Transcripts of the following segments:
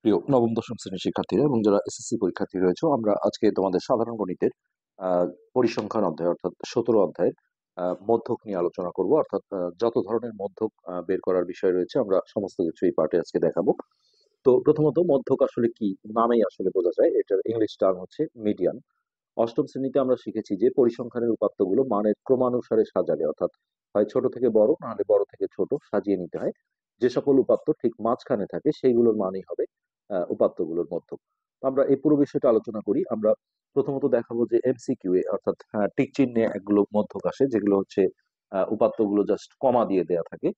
প্রিয় নবম দশম শ্রেণীর শিক্ষার্থীরা এবং যারা এসএসসি পরীক্ষার্থী রয়েছে, আমরা আজকে তোমাদের সাধারণ গণিতের পরিসংখ্যান অধ্যায় অর্থাৎ 17 অধ্যায়ের মধ্যক নিয়ে আলোচনা করব। অর্থাৎ যত ধরনের মধ্যক বের করার বিষয় রয়েছে আমরা সমস্ত কিছু এই পার্টে আজকে দেখাবো। তো প্রথমত মধ্যক আসলে কি, নামেই আসলে বোঝা যায়। এটার ইংলিশ টার্ম হচ্ছে মিডিয়ান। অষ্টম শ্রেণীতে আমরা শিখেছি যে পরিসংখ্যানের উপাত্তগুলো মানের ক্রমানুসারে সাজালে, অর্থাৎ হয় ছোট থেকে বড়, নাহলে বড় থেকে ছোট সাজিয়ে নিতে হয়। যে সকল উপাত্ত ঠিক মাঝখানে থাকে সেইগুলোর মানই হবে উপাত্তগুলোর মধ্যক। তো আমরা এই পুরো বিষয়টা আলোচনা করি। আমরা প্রথমত দেখাবো যে এমসিকিউ এ, অর্থাৎ টিক চিহ্নে একগুলো মধ্যক আসে, যেগুলো হচ্ছে উপাত্তগুলো জাস্ট কমা দিয়ে দেয়া থাকে।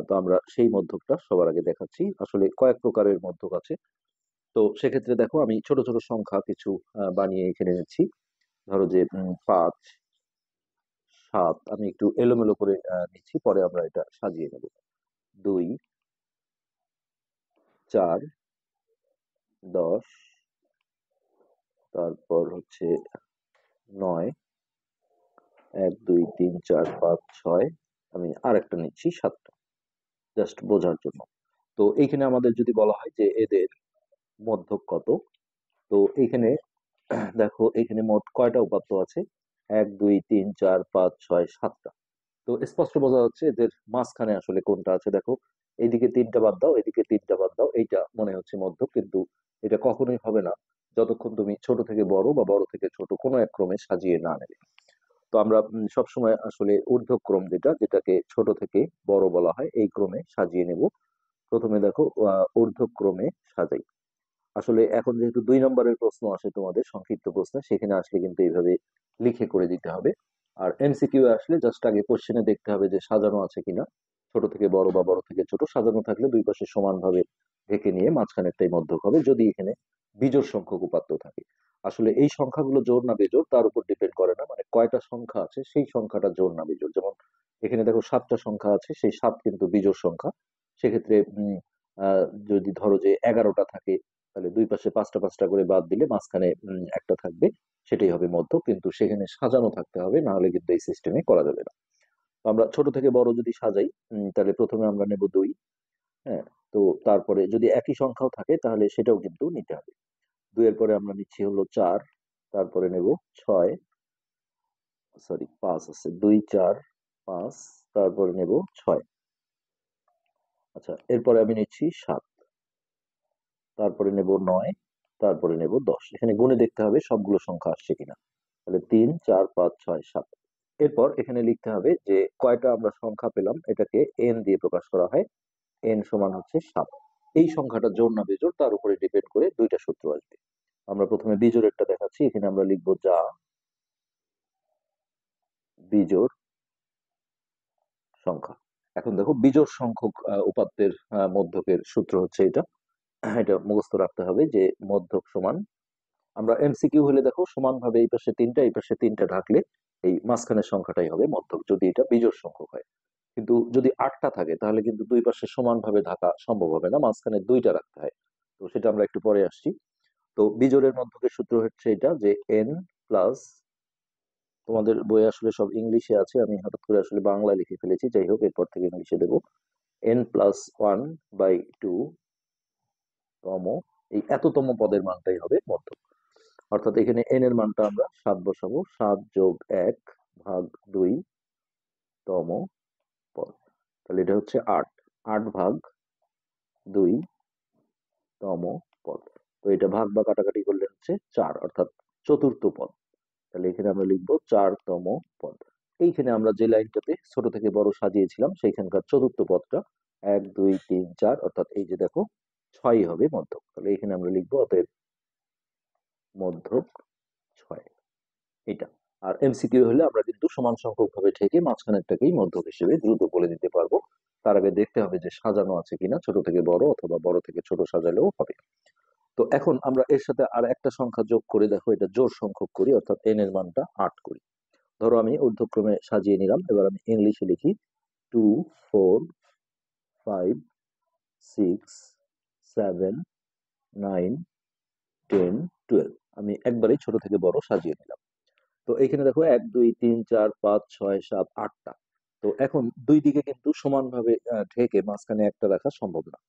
তো আমরা সেই মধ্যকটা সবার আগে দেখাচ্ছি। আসলে কয়েক প্রকারের মধ্যক আছে। তো সেক্ষেত্রে দেখো, আমি ছোট ছোট সংখ্যা কিছু বানিয়ে এখানে এনেছি। ধরো যে 5, 7, আমি একটু এলোমেলো করে নিচ্ছি, পরে আমরা এটা সাজিয়ে নেব। 2, 4, 10, তারপর হচ্ছে 9, 1, 2, 3, 4, 5, 6, আমি আরেকটা নিচ্ছি 7টা, জাস্ট বোঝার জন্য। তো এইখানে আমাদের যদি বলা হয় যে এদের মধ্যক কত, তো এইখানে দেখো এখানে মোট কয়টা উপাত্ত আছে? 1, 2, 3, 4, 5, 6, 7টা। তো স্পষ্ট বোঝা যাচ্ছে এদের মাঝখানে আসলে কোনটা আছে। দেখো, এইদিকে 3টা বাদ দাও, এদিকে 3টা বাদ দাও, এইটা মনে হচ্ছে মধ্যক, কিন্তু এটা কখনোই হবে না যতক্ষণ তুমি ছোট থেকে বড় বা বড় থেকে ছোট কোনো এক ক্রমে সাজিয়ে না নেবে। তো আমরা সবসময় আসলে ঊর্ধ্বক্রম, যেটাকে ছোট থেকে বড় বলা হয়, এই ক্রমে সাজিয়ে নেব। প্রথমে দেখো ঊর্ধ্বক্রমে সাজাই। আসলে এখন যেহেতু 2 নম্বরের প্রশ্ন আসে তোমাদের সংক্ষিপ্ত প্রশ্ন, সেখানে আসলে কিন্তু এইভাবে লিখে করে দিতে হবে। আর এমসিকিউ আসলে জাস্ট আগে কোশ্চেনে দেখতে হবে যে সাজানো আছে কিনা, ছোট থেকে বড় বা বড় থেকে ছোট। সাজানো থাকলে দুই পাশে সমানভাবে ঢেকে নিয়ে মাঝখানেরটাই মধ্যক হবে, যদি এখানে বিজোড় সংখ্যক উপাত্ত থাকে। আসলে এই সংখ্যাগুলো জোড় না বেজোড় তার উপর ডিপেন্ড করে না, মানে কয়টা সংখ্যা আছে সেই সংখ্যাটা জোড় না বেজোড়। যেমন এখানে দেখো 7টা সংখ্যা আছে, সেই 7 কিন্তু বিজোড় সংখ্যা। সেক্ষেত্রে যদি ধরো যে 11টা থাকে, তাহলে দুই পাশে 5টা 5টা করে বাদ দিলে মাঝখানে একটা থাকবে, সেটাই হবে মধ্য। কিন্তু সেখানে সাজানো থাকতে হবে, না হলে কিন্তু এই সিস্টেমে করা যাবে না। তো আমরা ছোট থেকে বড় যদি সাজাই, তাহলে প্রথমে আমরা নেব 2। হ্যাঁ, তো তারপরে যদি একই সংখ্যাও থাকে তাহলে সেটাও কিন্তু নিতে হবে। 2 এর পরে আমরা নিচ্ছি হলো 4, তারপরে নেব 6, সরি 5 আছে, 2, 4, 5, তারপরে নেব 6। আচ্ছা, এরপরে আমি নিচ্ছি 7, তারপরে নেব 9, তারপরে নেব 10। এখানে গুণে দেখতে হবে সবগুলো সংখ্যা আসছে কিনা। তাহলে 3, 4, 5, 6, 7। এরপর এখানে লিখতে হবে যে কয়টা আমরা সংখ্যা পেলাম, এটাকে এন দিয়ে প্রকাশ করা হয়। এন সমান হচ্ছে 7। এই সংখ্যাটা জোড় না বেজোড় তার উপরে ডিপেন্ড করে দুইটা সূত্র আসবে। আমরা প্রথমে বিজোড়েরটা দেখাচ্ছি। এখানে আমরা লিখবো যা বিজোড় সংখ্যা। এখন দেখো, বিজোড় সংখ্যক উপাত্তের মধ্যকের সূত্র হচ্ছে এটা। এটা মুখস্থ রাখতে হবে যে মধ্যক সমান, আমরা এমসিকিউ হলে দেখো সমানভাবে এই পাশে 3টা এই পাশে 3টা ঢাকলে এই মাঝখানের সংখ্যাটাই হবে মধ্যক, যদি এটা বিজোড় সংখ্যক হয়। কিন্তু যদি 8টা থাকে তাহলে কিন্তু দুই পাশে সমানভাবে ঢাকা সম্ভব হবে না, মাঝখানে 2টা রাখতে হয়। তো সেটা আমরা একটু পরে আসছি। তো বিজোড়ের মধ্যকের সূত্র হচ্ছে এটা যে এন প্লাস, তোমাদের বই আসলে সব ইংলিশে আছে, আমি হঠাৎ করে আসলে বাংলা লিখে ফেলেছি, যাই হোক এরপর থেকে ইংলিশে দেবো। n+1/2 তম, এই এততম পদের মানটাই হবে মধ্যক। অর্থাৎ এখানে এন এর মানটা আমরা 7 বসাবো। 7 যোগ 1 ভাগ 2 তম পদ, তাহলে এটা হচ্ছে 8। 8 ভাগ 2 তম পদ। তো এটা ভাগ বা কাটাকাটি করলে হচ্ছে 4, অর্থাৎ চতুর্থ পদ। তাহলে এখানে আমরা লিখবো 4তম পদ। এইখানে আমরা যে লাইনটাতে ছোট থেকে বড় সাজিয়েছিলাম সেইখানকার চতুর্থ পদটা 1, 2, 3, 4, অর্থাৎ এই যে দেখো 6 হবে মধ্যক। তাহলে এখানে আমরা লিখবো অতএব মধ্যক 6, এটা। আর এমসিকিউ হলে আমরা কিন্তু সমান সংখ্যক ভাবে ঠেকে মাঝখানেরটাকেই মধ্যক হিসেবে দ্রুত বলে দিতে পারবো। তার আগে দেখতে হবে যে সাজানো আছে কিনা, ছোট থেকে বড় অথবা বড় থেকে ছোট সাজালেও হবে। তো এখন আমরা এর সাথে আর একটা সংখ্যা যোগ করে দেখো এটা জোড় সংখ্যক করি, অর্থাৎ এন এর মানটা 8 করি। ধরো আমি ঊর্ধ্বক্রমে সাজিয়ে নিলাম, এবার আমি ইংলিশে লিখি 2, 4, 5, 6, 7, 9, 10, 12। আমি একবারেই ছোট থেকে বড় সাজিয়ে নিলাম। তো এখানে দেখো 1, 2, 3, 4, 5, 6, 7, 8টা। তো এখন দুই দিকে কিন্তু সমানভাবে ঢেকে মাঝখানে একটা রাখা সম্ভব না।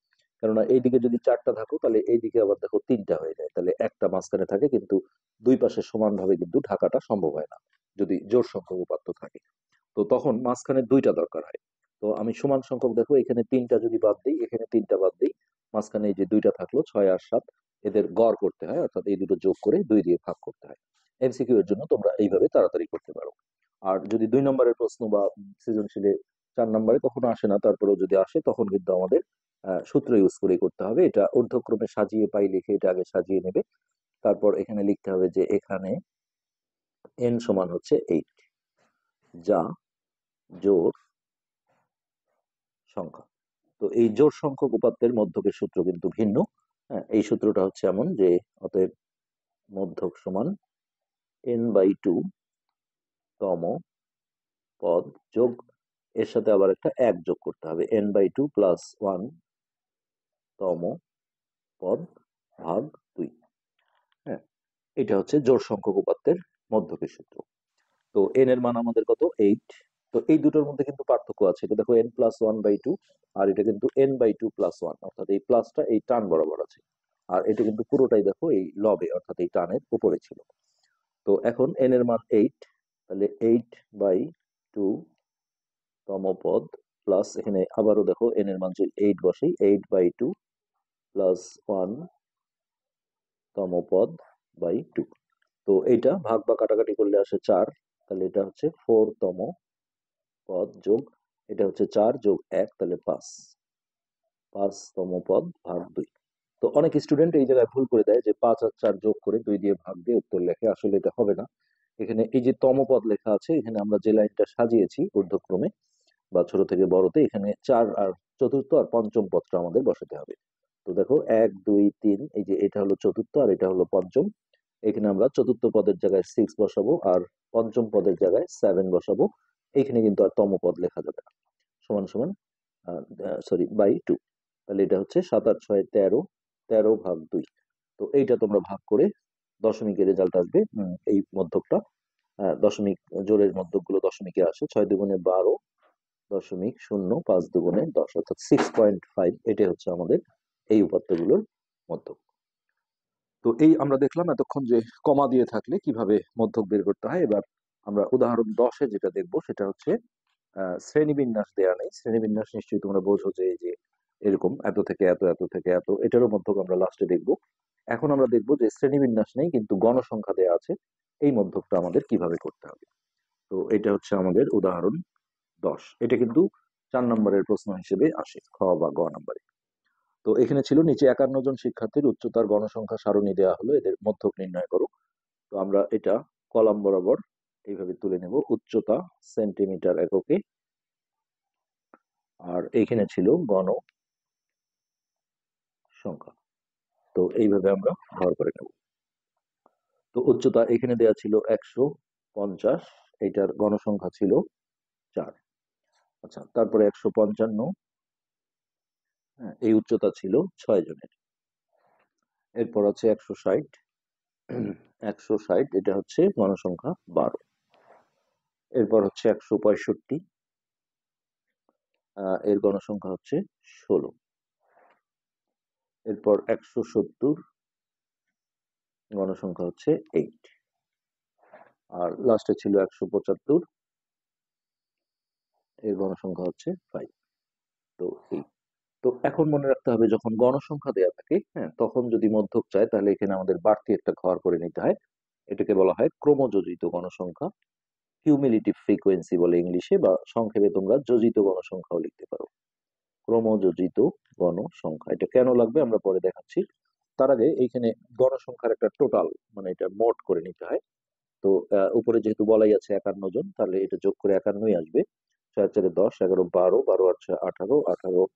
কেননা এইদিকে যদি 4টা থাকো তাহলে এইদিকে আবার দেখো 3টা হয়ে যায়, তাহলে একটা মাঝখানে থাকে কিন্তু দুই পাশে সমানভাবে কিন্তু ঢাকাটা সম্ভব হয় না যদি জোড় সংখ্যক উপাত্ত থাকে। তো তখন মাঝখানে 2টা দরকার হয়। তো আমি সমান সংখ্যক দেখো এখানে 3টা যদি বাদ দিই, এখানে 3টা বাদ দিই, মাঝখানে এই যে 2টা থাকলো 6 আর 7, এদের গড় করতে হয়, অর্থাৎ এই দুটো যোগ করে 2 দিয়ে ভাগ করতে হয়। এমসিকিউ এর জন্য তোমরা এইভাবে তাড়াতাড়ি করতে পারো। আর যদি 2 নম্বরের প্রশ্ন বা সৃজনশীলে 4 নম্বরে কখনো আসে না, তারপরেও যদি আসে তখন কিন্তু আমাদের সূত্র ইউজ করেই করতে হবে। এটা ঊর্ধ্বক্রমে সাজিয়ে পাই লিখে এটা আগে সাজিয়ে নেবে, তারপর এখানে লিখতে হবে যে এখানে n সমান হচ্ছে 8, যা জোড় সংখ্যা। তো এই জোড় সংখ্যক উপাত্তের মধ্যকের সূত্র কিন্তু ভিন্ন। হ্যাঁ, এই সূত্রটা হচ্ছে এমন যে অতএব মধ্যক সমান n/2 তম পদ যোগ, এর সাথে আবার একটা 1 যোগ করতে হবে, n/2 প্লাস 1 তম পদ ভাগ 2। হ্যাঁ, এটা হচ্ছে জোড় সংখ্যক উপাত্তের মধ্যকের সূত্র। তো n এর মান আমাদের কত, 8। তো এই দুটোর মধ্যে কিন্তু পার্থক্য আছে, এটা দেখো n+1/2, আর এটা কিন্তু n/2+1, অর্থাৎ এই প্লাসটা এই টান বরাবর আছে, আর এটা কিন্তু পুরোটাই দেখো এই লবে অর্থাৎ এই টানের উপরে ছিল। তো এখন n এর মান 8, তাহলে 8/2 তম পদ প্লাস, এখানে আবারও দেখো n এর মান যদি 8 বসেই 8/2 প্লাস 1 তম পদ বাই 2। তো এইটা ভাগ বা কাটাকাটি করলে আসে 4, তাহলে এটা হচ্ছে 4 তম পদ যোগ, এটা হচ্ছে 4 যোগ 1 তাহলে 5 তম পদ ভাগ 2। তো অনেক স্টুডেন্ট এই জায়গায় ভুল করে দেয় যে 5 আর 4 যোগ করে 2 দিয়ে ভাগ দিয়ে উত্তর লেখে, আসলে এটা হবে না। এখানে এই যে তম পদ লেখা আছে, এখানে আমরা যে লাইনটা সাজিয়েছি ঊর্ধ্বক্রমে বা ছোট থেকে বড়তে, এখানে 4 আর চতুর্থ আর পঞ্চম পদটা আমাদের বসাতে হবে। তো দেখো 1 2 3, এই যে এটা হলো চতুর্থ আর এটা হলো পঞ্চম, এখানে আমরা চতুর্থ পদের জায়গায় 6 বসাবো আর পঞ্চম পদের জায়গায় 7 বসাবো। এখানে কিন্তু আর তম পদ লেখা যাবে না, সমান সমান বাই 2। তাহলে এটা হচ্ছে 7 আর 6 13, 13 ভাগ 2। তো এইটা তোমরা ভাগ করে দশমিকের রেজাল্ট আসবে, এই মধ্যকটা দশমিক, জোড়ের মধ্যক গুলো দশমিকে আসে, 6 দুগুণে 12 দশমিক 0, 5 দুগুণে 10, অর্থাৎ 6.5। এটাই হচ্ছে আমাদের এই উপাত্তগুলোর মধ্যক। তো এই আমরা দেখলাম এতক্ষণ যে কমা দিয়ে থাকলে কিভাবে মধ্যক বের করতে হয়। এবার আমরা উদাহরণ 10-এ যেটা দেখবো সেটা হচ্ছে শ্রেণীবিন্যাস দেয়া নেই, শ্রেণীবিন্যাস নিশ্চয়ই তোমরা বোঝো যে এই যে এরকম এত থেকে এত, এত থেকে এত, এটারও মধ্যক আমরা লাস্টে দেখবো। এখন আমরা দেখবো যে শ্রেণীবিন্যাস নেই কিন্তু গণসংখ্যা দেয়া আছে, এই মধ্যকটা আমাদের কিভাবে করতে হবে। তো এটা হচ্ছে আমাদের উদাহরণ 10, এটা কিন্তু 4 নম্বরের প্রশ্ন হিসেবে আসে, খ বা গ নম্বরে। তো এখানে ছিল নিচে 51 জন শিক্ষার্থীর উচ্চতার গণসংখ্যা সারণী দেওয়া হলো, এদের মধ্যক নির্ণয় করো। তো আমরা এটা কলাম বরাবর এইভাবে তুলে নেব, উচ্চতা সেন্টিমিটার এককে, আর এইখানে ছিল গণ সংখ্যা। তো এইভাবে আমরা ঘর করে নেব। তো উচ্চতা এখানে দেয়া ছিল 150, এইটার গণসংখ্যা ছিল 4। আচ্ছা, তারপরে 155, হ্যাঁ, এই উচ্চতা ছিল 6 জনের। এরপর আছে 160, 160 এটা হচ্ছে গণসংখ্যা 12। এরপর হচ্ছে 165, এর গণসংখ্যা হচ্ছে 16। এরপর 170, গণসংখ্যা হচ্ছে 8। আর লাস্টে ছিল 175, এর গণসংখ্যা হচ্ছে 5। তো এই, তো এখন মনে রাখতে হবে যখন গণসংখ্যা দেয়া থাকে, হ্যাঁ, তখন যদি মধ্যক চায় তাহলে এখানে আমাদের বাড়তি একটা ঘর করে নিতে হয়। এটাকে বলা হয় ক্রমযোজিত গণসংখ্যা, কিউমুলেটিভ ফ্রিকোয়েন্সি বলে ইংলিশে, বা সংক্ষেপে তোমরা যোজিত গণসংখ্যাও লিখতে পারো। ক্রমযোজিত গণসংখ্যা, এটা কেন লাগবে আমরা পরে দেখাচ্ছি। তার আগে এইখানে গণসংখ্যার একটা টোটাল, মানে এটা মোট করে নিতে হয়। তো উপরে যেহেতু বলাই আছে 51 জন, তাহলে এটা যোগ করে 51ই আসবে। 6 4 10, 11 12, 12 8 18, 18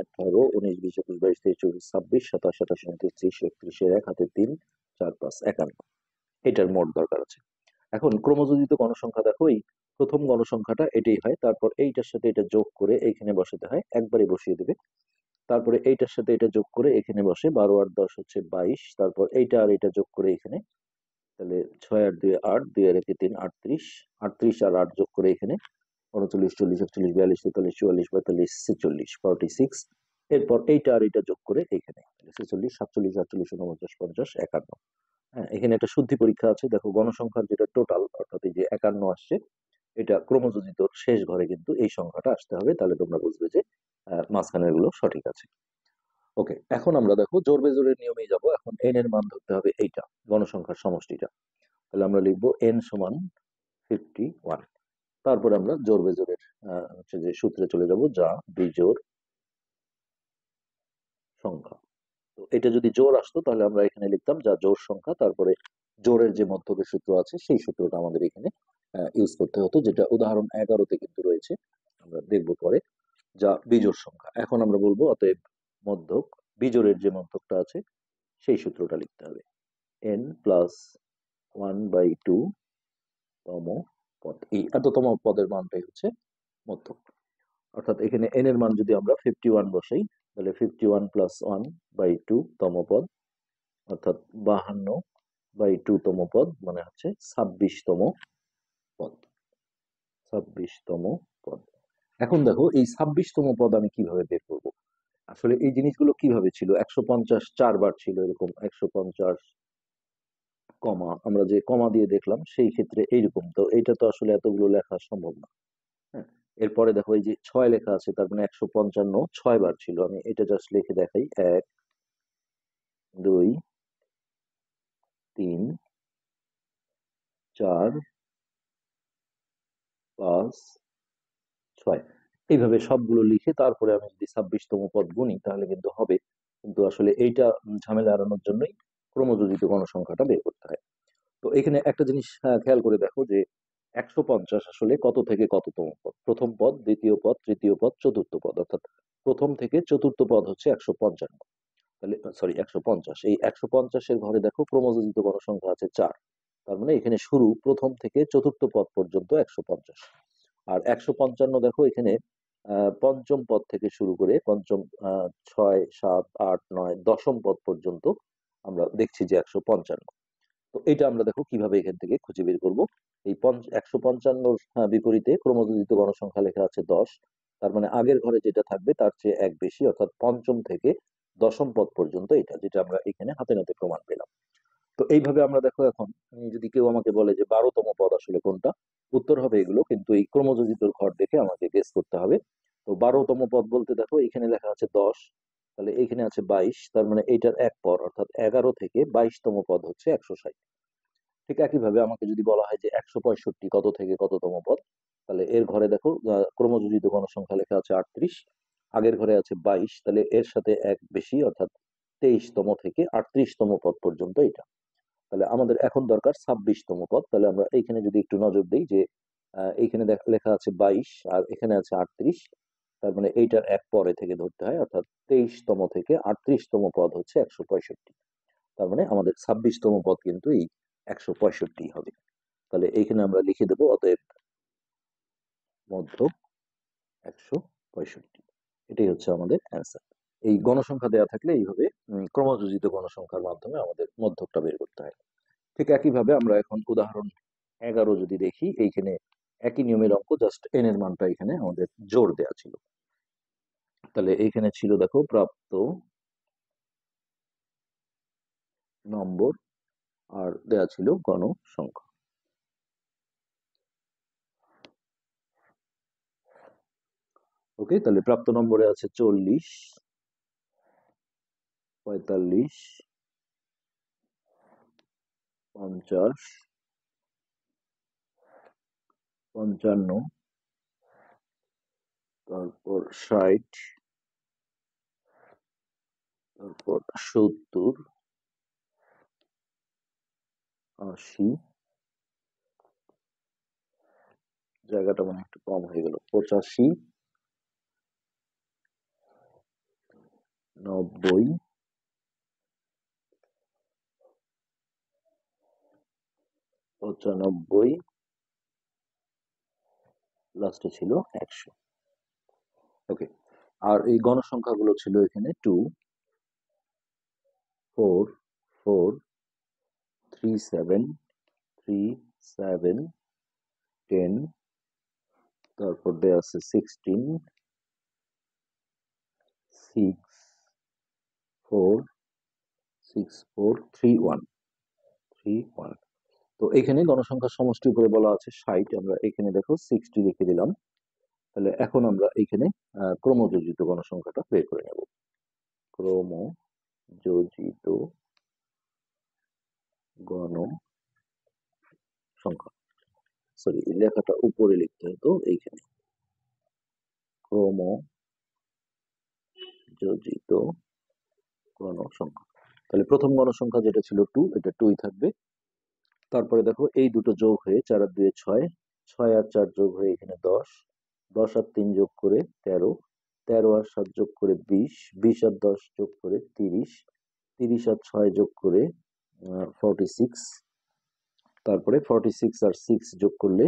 18 19 20 21 22 23 24 26 27 28 29 30 31, এক হাতে 3 4 5 51, এটার মোট দরকার আছে। এখন ক্রমযোজিত গণসংখ্যা দেখো, এই প্রথম গণসংখ্যাটা এটাই হয়, তারপর এইটার সাথে এটা যোগ করে এইখানে বসাতে হয়, একবারে বসিয়ে দেবে। তারপরে এইটার সাথে এটা যোগ করে এখানে বসে, 12 আর 10 হচ্ছে 22, তারপর এইটা আর এটা যোগ করে এখানে, তাহলে 6 আর 2 8, 2 আর 1 3, 38, 38 আর 8 যোগ করে এখানে 39 40 41 42 43 44 45 46 46, এরপর এইটা আর এটা যোগ করে এখানে 46, 47, 48, 49, 50, 51। হ্যাঁ, এখানে একটা শুদ্ধি পরীক্ষা আছে। দেখো গণসংখ্যার যেটা টোটাল, অর্থাৎ এই যে 51 আসছে, এটা ক্রমযোজিতর শেষ ঘরে কিন্তু এই সংখ্যাটা আসতে হবে, তাহলে তোমরা বুঝবে যে মাঝখানের গুলো সঠিক আছে। ওকে, এখন আমরা দেখো জোড় বেজোড়ের নিয়মেই যাব। এখন এন এর মান ধরতে হবে এইটা, গণসংখ্যার সমষ্টিটা। তাহলে আমরা লিখবো এন সমান 51। তারপরে আমরা জোড় বেজোড়ের হচ্ছে যে সূত্রে চলে যাব, যা বিজোড় সংখ্যা। তো এটা যদি জোড় আসতো তাহলে আমরা এখানে লিখতাম যা জোড় সংখ্যা, তারপরে জোড়ের যে মধ্যকের সূত্র আছে সেই সূত্রটা আমাদের এখানে ইউজ করতে হতো, যেটা উদাহরণ 11-তে কিন্তু রয়েছে, আমরা দেখবো পরে। যা বিজোড় সংখ্যা। এখন আমরা বলবো অতএব মধ্যক, বিজোড়ের যে মধ্যকটা আছে সেই সূত্রটা লিখতে হবে। n প্লাস 1/2 তম পদ, এই এততম পদের মানটাই হচ্ছে মধ্যক। অর্থাৎ এখানে n এর মান যদি আমরা 51 বসাই, তাহলে 51 প্লাস 1/2 তম পদ, অর্থাৎ 52/2 তম পদ, মানে হচ্ছে 26তম পদ। 26তম পদ। এখন দেখো এই 26তম পদ আমি কিভাবে বের করব? আসলে এই জিনিসগুলো কিভাবে ছিল, 150 4 বার ছিল এরকম, 150 কমা, আমরা যে কমা দিয়ে দেখলাম সেই ক্ষেত্রে এইরকম, তো এইটা তো আসলে এতগুলো লেখা সম্ভব না। হ্যাঁ, এরপরে দেখো এই যে 6 লেখা আছে, তার মানে 155 6 বার ছিল। আমি এটা জাস্ট লিখে দেখাই, 1 2 3 4 5 6, এইভাবে সবগুলো লিখে তারপরে আমি যদি 26তম পদ গুনি তাহলে কিন্তু হবে। কিন্তু আসলে এইটা ঝামেলা এড়ানোর জন্যই ক্রমযোজিত গণসংখ্যাটা বের করতে হয়। তো এখানে একটা জিনিস খেয়াল করে দেখো যে 150 আসলে কত থেকে কততম পদ, প্রথম পদ, দ্বিতীয় পদ, তৃতীয় পদ, চতুর্থ পদ, অর্থাৎ প্রথম থেকে চতুর্থ পদ হচ্ছে 155। তাহলে সরি 150, এই 150-এর ঘরে দেখো ক্রমযোজিত গণসংখ্যা আছে 4, তার মানে এখানে শুরু প্রথম থেকে চতুর্থ পদ পর্যন্ত 150। আর 155 দেখো এখানে পঞ্চম পদ থেকে শুরু করে পঞ্চম 6 7 8 9 দশম পদ পর্যন্ত আমরা দেখছি যে 155। তো এটা আমরা দেখো কিভাবে এখান থেকে খুঁজে বের করব। এই 155-র বিপরীতে ক্রমযোজিত গণসংখ্যা লেখা আছে 10, তার মানে আগের ঘরে যেটা থাকবে তার চেয়ে এক বেশি, অর্থাৎ পঞ্চম থেকে দশম পদ পর্যন্ত এটা, যেটা আমরা এখানে হাতে নাতে প্রমাণ পেলাম। তো এইভাবে আমরা দেখো এখন যদি কেউ আমাকে বলে যে 12তম পদ আসলে কোনটা, উত্তর হবে এগুলো, কিন্তু এই ক্রমযোজিত ঘর দেখে আমাকে গেস করতে হবে। তো 12তম পদ বলতে দেখো এখানে লেখা আছে 10, তাহলে এখানে আছে 22, তার মানে এইটার এক পর, অর্থাৎ 11 থেকে 22তম পদ হচ্ছে 160। ঠিক একইভাবে আমাকে যদি বলা হয় যে 165 কত থেকে কততম পদ, তাহলে এর ঘরে দেখো ক্রমযোজিত গণসংখ্যা লেখা আছে 38, আগের ঘরে আছে 22, তাহলে এর সাথে এক বেশি, অর্থাৎ 23তম থেকে 38তম পদ পর্যন্ত এটা। তাহলে আমাদের এখন দরকার 26তম পদ। তাহলে আমরা এইখানে যদি একটু নজর দিই যে এইখানে লেখা আছে 22 আর এখানে আছে 38, তার মানে এইটার এক পরে থেকে ধরতে হয়, অর্থাৎ 23তম থেকে 38তম পদ হচ্ছে 165। তার মানে আমাদের 26তম পদ কিন্তু এই 165 হবে। তাহলে এইখানে আমরা লিখে দেবো অতএব মধ্যক 165। এটাই হচ্ছে আমাদের অ্যান্সার। এই গণসংখ্যা দেওয়া থাকলে এইভাবে ক্রমযোজিত গণসংখ্যার মাধ্যমে আমাদের মধ্যকটা বের করতে হয়। ঠিক একইভাবে আমরা এখন উদাহরণ 11 যদি দেখি, এইখানে একই নিয়মের অঙ্ক, জাস্ট এন এর মানটা এখানে আমাদের জোর দেয়া ছিল। তাহলে এইখানে ছিল দেখো প্রাপ্ত নম্বর আর দেয়া ছিল গণসংখ্যা। ওকে, তাহলে প্রাপ্ত নম্বরে আছে 40, 45, 50, 55, তারপর 60, তারপর 70, 80, জায়গাটা মানে একটু কম হয়ে গেল, 85, 90, 95, লাস্টে ছিল 100। ওকে, আর এই গণসংখ্যাগুলো ছিল এখানে 2 4 4 3 7 3 7 10, তারপর দেয়া আছে 16 6464331 তো এখানে গণসংখ্যার সমষ্টি উপরে বলা আছে 60, আমরা এখানে দেখো 60 লিখে দিলাম। তাহলে এখন আমরা এইখানে ক্রমযোজিত গণসংখ্যাটা বের করে নেব। ক্রমযোজিত গণসংখ্যা, সরি লেখাটা উপরে লিখতে হতো, এইখানে ক্রমযোজিত গণসংখ্যা। তাহলে প্রথম গণসংখ্যা যেটা ছিল 2, এটা 2ই থাকবে। তারপরে দেখো এই দুটো যোগ হয়ে 4 আর 2 6, 6 আর 4 যোগ হয়ে এখানে 10, 10 আর 3 যোগ করে 13, 13 আর 7 যোগ করে 20, 20 আর 10 যোগ করে 30, 30 আর 6 যোগ করে 46, তারপরে 46 আর 6 যোগ করলে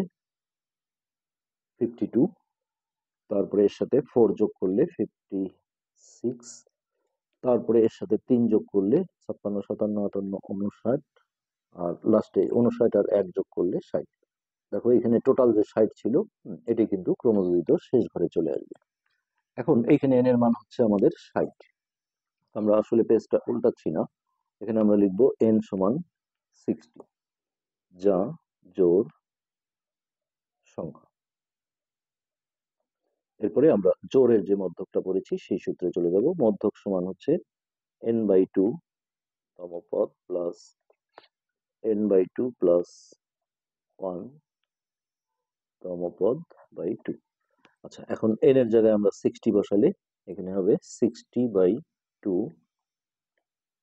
52, তারপরে এর সাথে 4 যোগ করলে 56, তারপরে এর সাথে 3 যোগ করলে 56, 57, 58, 59, আর লাস্টে 59 আর 1 যোগ করলে 60। দেখো এখানে টোটাল যে 60 ছিল, এটি কিন্তু ক্রমযোজিত শেষ ঘরে চলে আসবে। এখন এইখানে n এর মান হচ্ছে আমাদের 60। আমরা আসলে পেজটা উল্টাচ্ছি না, এখানে আমরা লিখব n সমান 60, যা জোড় সংখ্যা। এরপরে আমরা জোড়ের যে মধ্যকটা পড়েছি সেই সূত্রে চলে যাব। মধ্যক সমান হচ্ছে n/2 তম পদ প্লাস n/2 প্লাস 1 তম পদ বাই 2। আচ্ছা, এখন n এর জায়গায় আমরা 60 বসালে এখানে হবে 60/2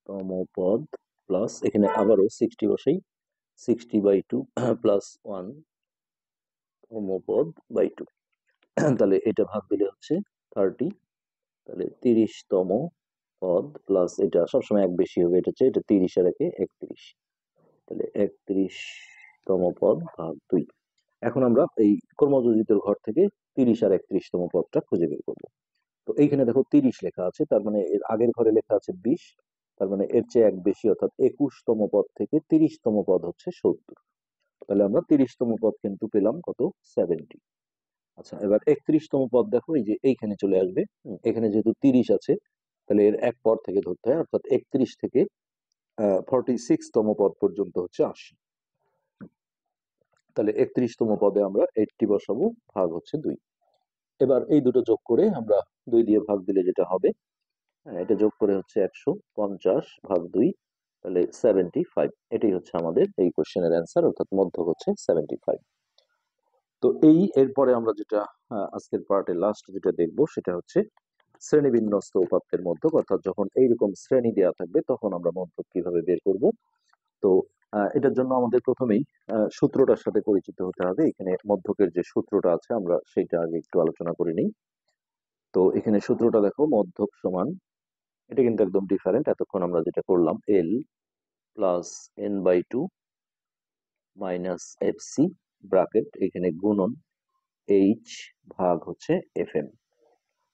তম পদ প্লাস এখানে আবারও 60 বসাই, 60/2 প্লাস 1 তম পদ বাই 2। তাহলে এটা ভাগ দিলে হচ্ছে 30, তাহলে 30তম পদ প্লাস এটা সবসময় এক বেশি হবে, এটা হচ্ছে এটা 30 আর 1 31, তাহলে 31তম পদ ভাগ 2। এখন আমরা এই কর্মযোজিতর ঘর থেকে 30 আর 31তম পদটা খুঁজে বের করবো। তো এইখানে দেখো 30 লেখা আছে, তার মানে এর আগের ঘরে লেখা আছে 20, তার মানে এর চেয়ে এক বেশি, অর্থাৎ 21তম পদ থেকে 30তম পদ হচ্ছে 70। তাহলে আমরা 30তম পদ কিন্তু পেলাম কত, 70। আচ্ছা, এবার 31তম পদ দেখো এই যে এইখানে চলে আসবে। এখানে যেহেতু 30 আছে, তাহলে এর এক পদ থেকে ধরতে হয়, অর্থাৎ 31 থেকে 46তম পদ পর্যন্ত হচ্ছে 80। তাহলে 31তম পদে আমরা 80 বসাবো, ভাগ হচ্ছে 2। এবার এই দুটো যোগ করে আমরা 2 দিয়ে ভাগ দিলে যেটা হবে, এটা যোগ করে হচ্ছে 150 ভাগ 2, তাহলে 75। এটাই হচ্ছে আমাদের এই কোশ্চেনের অ্যান্সার, অর্থাৎ মধ্যক হচ্ছে 75। তো এই এরপরে আমরা যেটা আজকের পার্টে লাস্ট যেটা দেখব সেটা হচ্ছে শ্রেণীবিন্যস্ত উপাত্তের মধ্যক, অর্থাৎ যখন এইরকম শ্রেণী দেওয়া থাকবে তখন আমরা মধ্যক কিভাবে বের করব। তো এটার জন্য আমাদের প্রথমেই সূত্রটার সাথে পরিচিত হতে হবে। এখানে মধ্যকের যে সূত্রটা আছে আমরা সেইটা আগে একটু আলোচনা করে নিই। তো এখানে সূত্রটা দেখো, মধ্যক সমান, এটা কিন্তু একদম ডিফারেন্ট, এতক্ষণ আমরা যেটা করলাম, L plus n/2 minus FC bracket এখানে গুণন এইচ ভাগ হচ্ছে এফএম।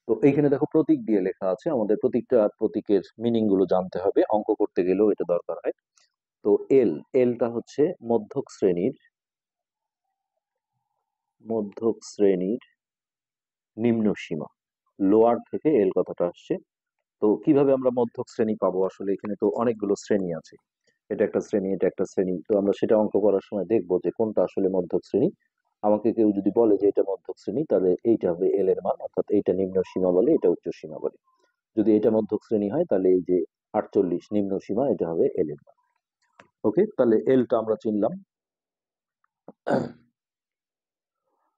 তো এইখানে দেখো প্রতীক দিয়ে লেখা আছে, আমাদের প্রতীকটা প্রতীকের মিনিং গুলো জানতে হবে, অঙ্ক করতে গেলেও এটা দরকার হয়। তো এলটা হচ্ছে মধ্যক শ্রেণীর নিম্ন সীমা, লোয়ার থেকে এল কথাটা আসছে। তো কিভাবে আমরা মধ্যক শ্রেণী পাবো, আসলে এখানে তো অনেকগুলো শ্রেণী আছে, এটা একটা শ্রেণী, এটা একটা শ্রেণী, তো আমরা সেটা অঙ্ক করার সময় দেখবো যে কোনটা আসলে মধ্যক শ্রেণী। আমাকে কেউ যদি বলে যে এটা মধ্যক শ্রেণী, তাহলে এইটা হবে এল এর মান, অর্থাৎ এইটা নিম্ন সীমা বলে, এটা উচ্চ সীমা বলে। যদি এটা মধ্যক শ্রেণী হয় তাহলে এই যে 48 নিম্ন সীমা, এটা হবে এল এর মান। ওকে, তাহলে এলটা আমরা চিনলাম।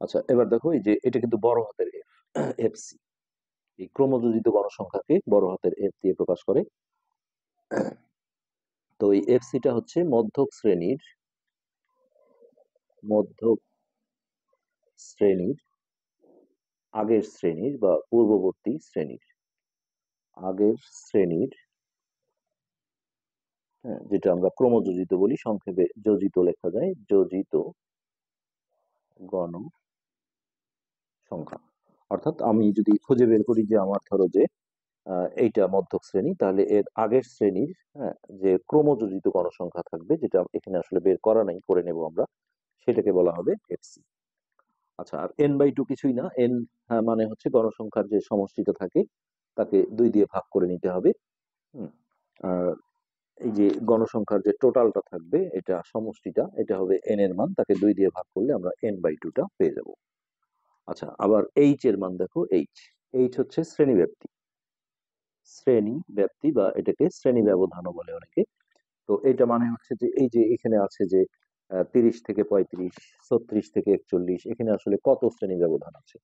আচ্ছা, এবার দেখো এই যে এটা কিন্তু বড় হাতের এফ, এফসি, এই ক্রমযোজিত গণসংখ্যাকে বড় হাতের এফ দিয়ে প্রকাশ করে। তো এই এফসিটা হচ্ছে মধ্যক শ্রেণীর আগের শ্রেণীর বা পূর্ববর্তী শ্রেণীর, আগের শ্রেণীর, হ্যাঁ, যেটা আমরা ক্রমযোজিত বলি, সংক্ষেপে যোজিত লেখা যায়, যোজিত গণ সংখ্যা। অর্থাৎ আমি যদি খুঁজে বের করি যে আমার ধরো যে এইটা মধ্যক শ্রেণী, তাহলে এর আগের শ্রেণীর, হ্যাঁ, যে ক্রমযোজিত গণসংখ্যা থাকবে, যেটা এখানে আসলে বের করা নাই, করে নেব আমরা, সেটাকে বলা হবে এফসি। আচ্ছা, আর n/2 কিছুই না, n মানে হচ্ছে গণসংখ্যার যে সমষ্টিটা থাকে, তাকে 2 দিয়ে ভাগ করে নিতে হবে। আর এই যে গণসংখ্যার যে টোটালটা থাকবে, এটা সমষ্টিটা, এটা হবে n এর মান, তাকে 2 দিয়ে ভাগ করলে আমরা n/2টা পেয়ে যাব। আচ্ছা, আবার h এর মান দেখো, h হচ্ছে শ্রেণী ব্যাপ্তি বা এটাকে শ্রেণী ব্যবধানও বলে অনেকে। তো এটা মানে হচ্ছে যে এই যে এখানে আছে যে 30 থেকে 35, 36 থেকে 41, এখানে আসলে কত শ্রেণী ব্যবধান আছে।